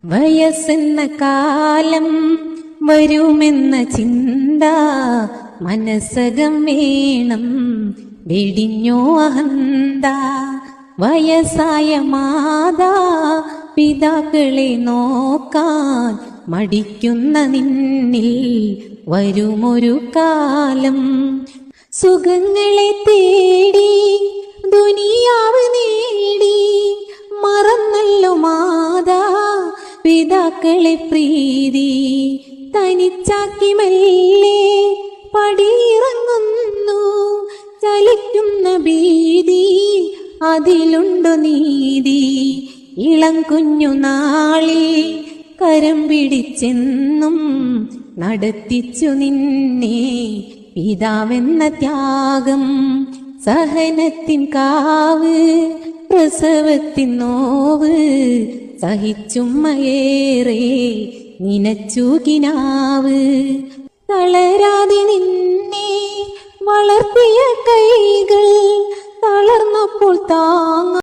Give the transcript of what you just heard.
വയസ്സെന്ന കാലം വരുമെന്ന ചിന്ത മനസ്സകം വേണം വെടിഞ്ഞോ അഹന്ത. വയസ്സായ മാതാ പിതാക്കളെ നോക്കാൻ മടിക്കുന്ന നിന്നിൽ വരുമൊരു കാലം. സുഖങ്ങളെ തേടി ദുനിയാവ് നേടി മറന്നല്ലോ മാതാ പിതാക്കളെ പ്രീതി. തനിച്ചാക്കി മെല്ലെ പടിയിറങ്ങുന്നു ചലിക്കുന്ന ഭീതി, അതിലുണ്ടോ നീതി? ഇളം കുഞ്ഞു നാളിൽ കരം പിടിച്ചെന്നും നടത്തിച്ചു നിന്നെ പിതാവെന്ന ത്യാഗം. സഹനത്തിൻ കാവ് പ്രസവത്തിൻ നോവ് സഹിച്ചുമ്മയേറെ നിനച്ചു കിനാവ്. തളരാതെ നിന്നെ വളർത്തിയ കൈകൾ തളർന്നപ്പോൾ താങ്ങ